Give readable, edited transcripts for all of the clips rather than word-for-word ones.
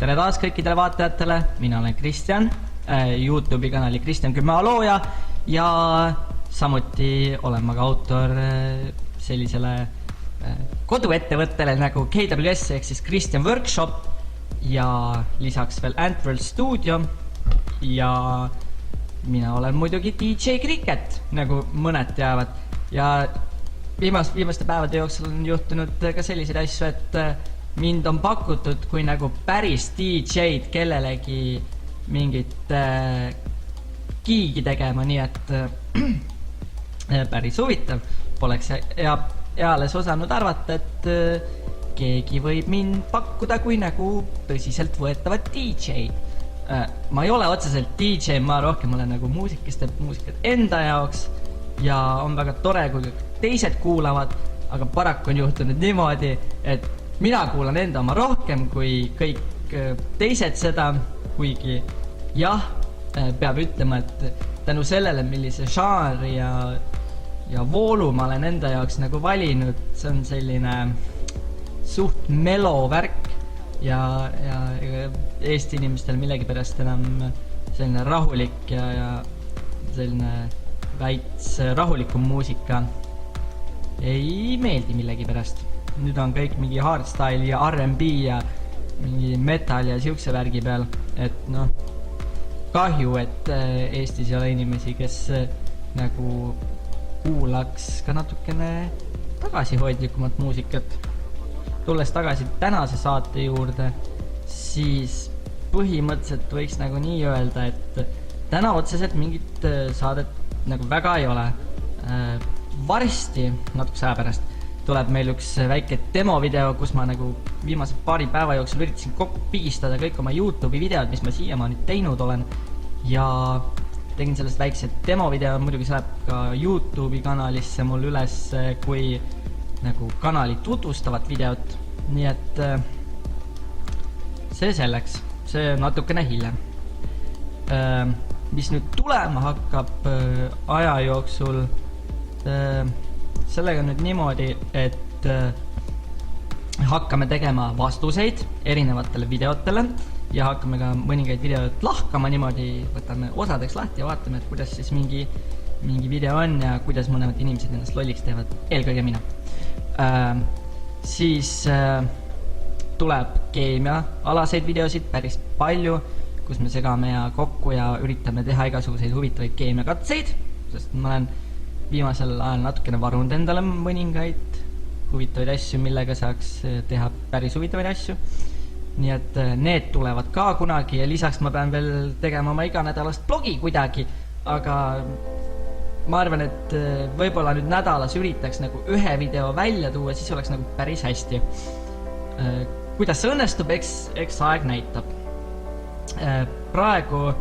tere taas kõikidele vaatajatele, mina olen Kristjan, YouTube'i kanali Kristjan Kümme looja ja samuti olen ma ka autor sellisele koduettevõttele nagu KWS ehk siis Kristjan Workshop ja lisaks veel Antworld Studio ja mina olen muidugi DJ Cricket, nagu mõned teavad ja viimaste päevade jooksul on juhtunud ka selliseid asju, et mind on pakutud kui nagu päris DJ-d kellelegi mingit giigi tegema, nii et päris huvitav. Poleks eales osanud arvata, et keegi võib mind pakkuda kui nagu tõsiselt võetavat DJ-d. Ma ei ole otseselt DJ, ma rohkem olen nagu muusik, kes teeb muusikat enda jaoks ja on väga tore, kui teised kuulavad, aga paraku on juhtunud niimoodi, et mina kuulan enda oma rohkem kui kõik teised seda, kuigi jah, peab ütlema, et tänu sellele, millise žanri ja voolu ma olen enda jaoks nagu valinud, see on selline suht melo värk ja Eesti inimestel millegipärast enam selline rahulik ja selline väits rahulikum muusika ei meeldi millegipärast. Nüüd on kõik mingi hardstyle ja R&B ja mingi metal ja siukse värgi peal, et noh, kahju, et Eestis ei ole inimesi, kes nagu kuulaks ka natukene tagasihoidlikumat muusikat. Tulles tagasi tänase saate juurde, siis põhimõtteliselt võiks nagu nii öelda, et täna otseselt mingit saadet nagu väga ei ole. Varsti, natukese aja pärast, tuleb meil üks väike demovideo, kus ma nagu viimase paari päeva jooksul üritasin kokku pigistada kõik oma YouTube'i videod, mis ma siiamaani teinud olen ja tegin sellest väikse demovideo, muidugi see läheb ka YouTube'i kanalisse mul üles kui nagu kanali tutvustavat videot, nii et see selleks, see natukene hiljem. Mis nüüd tulema hakkab aja jooksul, sellega nüüd niimoodi, et hakkame tegema vastuseid erinevatele videotele ja hakkame ka mõningaid videot lahkama niimoodi, võtame osadeks lahti ja vaatame, et kuidas siis mingi video on ja kuidas mõlemad inimesed ennast lolliks teevad, eelkõige mina. Siis tuleb keemia-alaseid videosid päris palju, kus me segame ja kokku ja üritame teha igasuguseid huvitavaid keemiakatseid, sest ma olen viimasel ajal natukene varunud endale mõningaid huvitavaid asju, millega saaks teha päris huvitavaid asju. Nii et need tulevad ka kunagi ja lisaks ma pean veel tegema oma iganädalast blogi kuidagi, aga ma arvan, et võib-olla nüüd nädalas üritaks nagu ühe video välja tuua, siis oleks nagu päris hästi. Kuidas see õnnestub, eks aeg näitab. Praegu,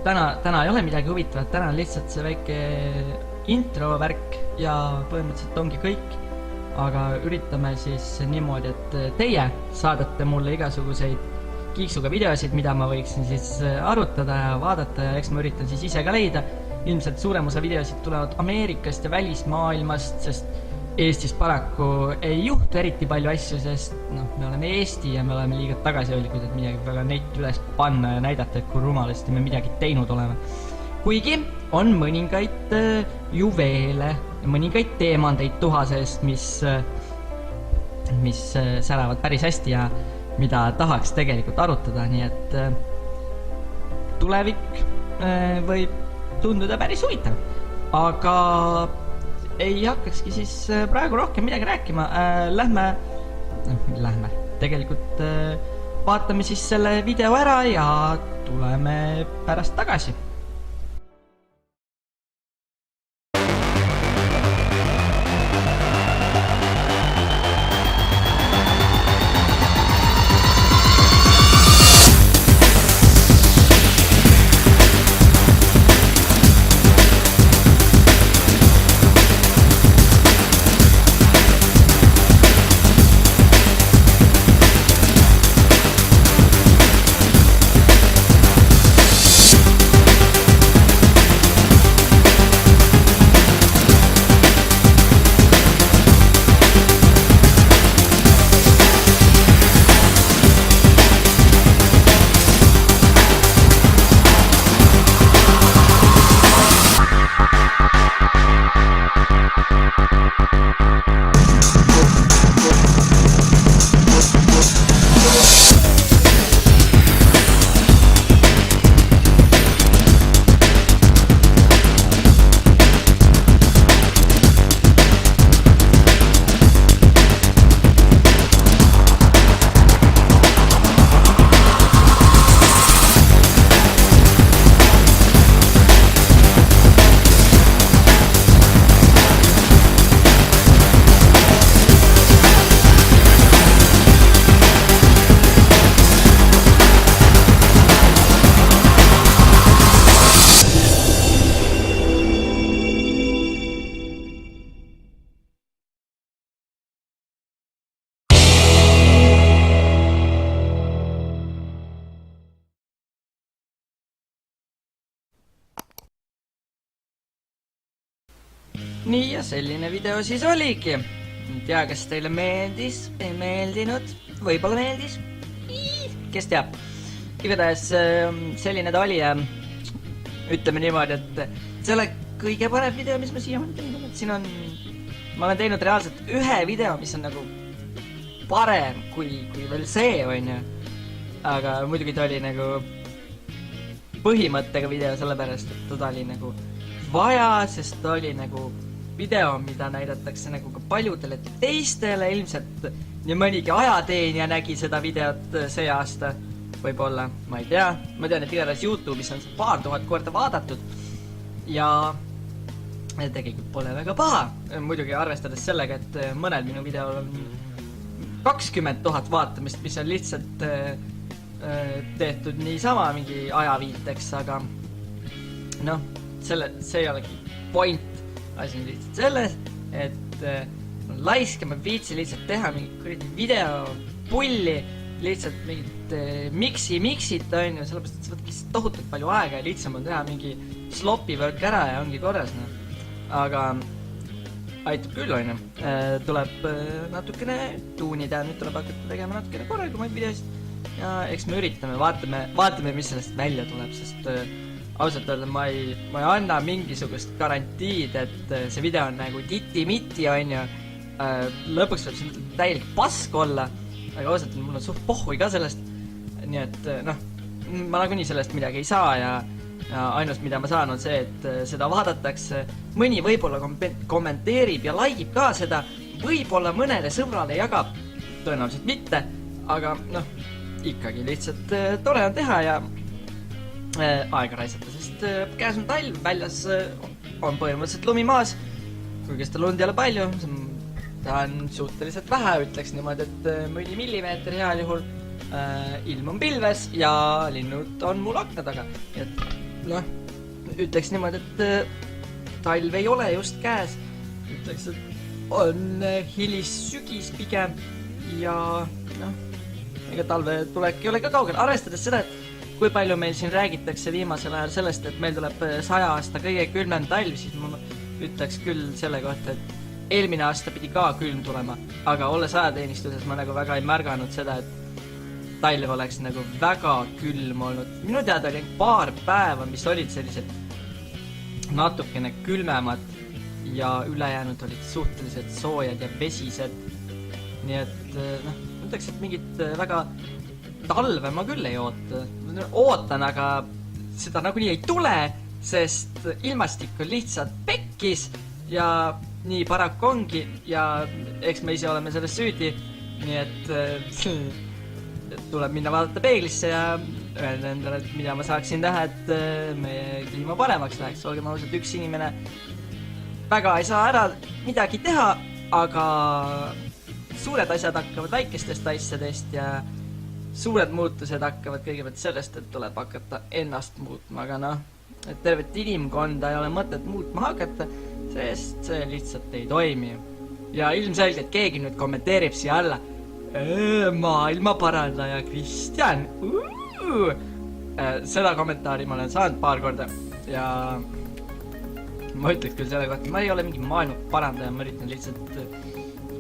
täna ei ole midagi huvitavat, täna on lihtsalt see väike intro värk ja põhimõtteliselt ongi kõik, aga üritame siis niimoodi, et teie saadate mulle igasuguseid kiiksuga videosid, mida ma võiksin siis arutada ja vaadata ja eks ma üritan siis ise ka leida. Ilmselt suurem osa videosid tulevad Ameerikast ja välismaailmast, sest Eestis paraku ei juhtu eriti palju asju, sest me oleme Eesti ja me oleme liiga tagasihoidlikud, et midagi väga netti üles panna ja näidata, et kui rumalasti me midagi teinud oleme. Kuigi on mõningaid juveele, mõningaid teemandeid tuha seest, mis säravad päris hästi ja mida tahaks tegelikult arutada, nii et tulevik võib tunduda päris huvitav. Aga ei hakkakski siis praegu rohkem midagi rääkima. Lähme. Tegelikult vaatame siis selle video ära ja tuleme pärast tagasi. nii ja selline video siis oligi. Ei tea, kas teile meeldis, ei meeldinud, võib-olla meeldis, kes teab. Igatahes selline ta oli ja ütleme niimoodi, et see ole kõige parem video, mis ma siiamaani teinud. Siin on, ma olen teinud reaalselt ühe video, mis on nagu parem kui veel see, on ju. Aga muidugi ta oli nagu põhimõttega video, sellepärast, et ta oli nagu vaja, sest ta oli nagu video, mida näidatakse nagu ka paljudele teistele, ilmselt nii mõnigi ajateenija nägi seda videot see aasta, võib-olla, ma ei tea. Ma tean, et igatahes YouTube'is on see paar tuhat korda vaadatud ja tegelikult pole väga paha. Muidugi arvestades sellega, et mõnel minu videol on 20 000 vaatamist, mis on lihtsalt tehtud niisama mingi ajaviiteks, aga noh, see ei olegi point. Asi on lihtsalt selles, et laiske, ma viitsi lihtsalt teha mingi videopulli, lihtsalt mingit mixit on ju, sellepärast, et see võtab lihtsalt tohutult palju aega ja lihtsam on teha mingi sloppy work ära ja ongi korras, noh. Aga aitab küll, on ju. Tuleb natukene tuunida, nüüd tuleb hakata tegema natukene korralikumaid videosid ja eks me üritame, vaatame, mis sellest välja tuleb, sest ausalt öelda ma ei anna mingisugust garantiid, et see video on nagu titi-miti, on ju. Lõpuks võib siin täielik pask olla, aga ausalt mul on suht pohhui ka sellest. Nii et noh, ma nagunii sellest midagi ei saa ja ainus, mida ma saan, on see, et seda vaadatakse. Mõni võib-olla kommenteerib ja likeib ka seda, võib-olla mõnele sõbrale jagab, tõenäoliselt mitte, aga noh, ikkagi lihtsalt tore on teha ja aega raisata, sest käes on talv, väljas on põhimõtteliselt lumi maas, kuigi seda lund ei ole palju, ta on suhteliselt vähe, ütleks niimoodi, et mõni millimeeter heal juhul, ilm on pilves ja linnud on mul akna taga, et noh, ütleks niimoodi, et talv ei ole just käes, ütleks, et on hilis sügis pigem ja noh, ega talve tulek ei ole ka kaugel, arvestades seda, et kui palju meil siin räägitakse viimasel ajal sellest, et meil tuleb 100 aasta kõige külmem talv, siis ma ütleks küll selle kohta, et eelmine aasta pidi ka külm tulema, aga olles ajateenistuses ma nagu väga ei märganud seda, et talv oleks nagu väga külm olnud. Minu teada oli paar päeva, mis olid sellised natukene külmemad ja ülejäänud olid suhteliselt soojad ja vesised. Nii et noh, ütleks, et mingit väga talve ma küll ei oota. Ootan, aga seda nagunii ei tule, sest ilmastik on lihtsalt pekkis ja nii paraku ongi ja eks me ise oleme selles süüdi, nii et tuleb minna vaadata peeglisse ja öelda endale, et mida ma saaksin teha, et meie kliima paremaks läheks. Olgem ausalt, üks inimene väga ei saa ära midagi teha, aga suured asjad hakkavad väikestest asjadest ja suured muutused hakkavad kõigepealt sellest, et tuleb hakata ennast muutma, aga noh, et tervet inimkonda ei ole mõtet muutma hakata, sest see lihtsalt ei toimi. Ja ilmselgelt keegi nüüd kommenteerib siia alla maailmaparandaja Kristjan. Seda kommentaari ma olen saanud paar korda ja ma ütleks küll selle kohta, ma ei ole mingi maailmaparandaja, ma üritan lihtsalt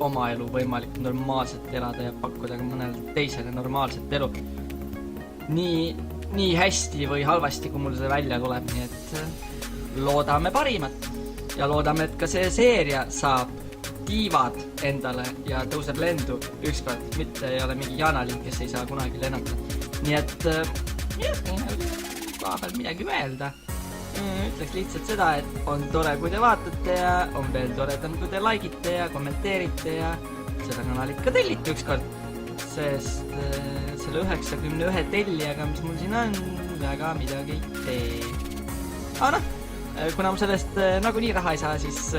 oma elu võimalik normaalselt elada ja pakkuda ka mõnele teisele normaalset elu. Nii hästi või halvasti, kui mul see välja tuleb, nii et loodame parimat. Ja loodame, et ka see seeria saab tiivad endale ja tõuseb lendu ükskord, mitte ei ole mingi Janalin, kes ei saa kunagi lennata. Nii et jah, koha peal midagi öelda. Ütleks lihtsalt seda, et on tore, kui te vaatate ja on veel toredam, kui te likeite ja kommenteerite ja seda kanalit ka tellite ükskord, sest selle 91 tellijaga, mis mul siin on, väga midagi ei tee. Aga noh, kuna ma sellest nagunii raha ei saa, siis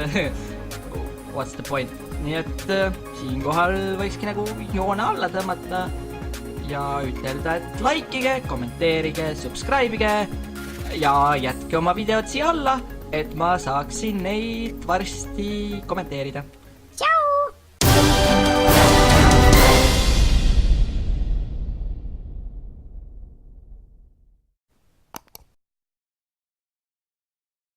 what's the point? Nii et siinkohal võikski nagu joone alla tõmmata ja ütelda, et likeige, kommenteerige, subscribeige ja jätke oma videod siia alla, et ma saaksin neid varsti kommenteerida.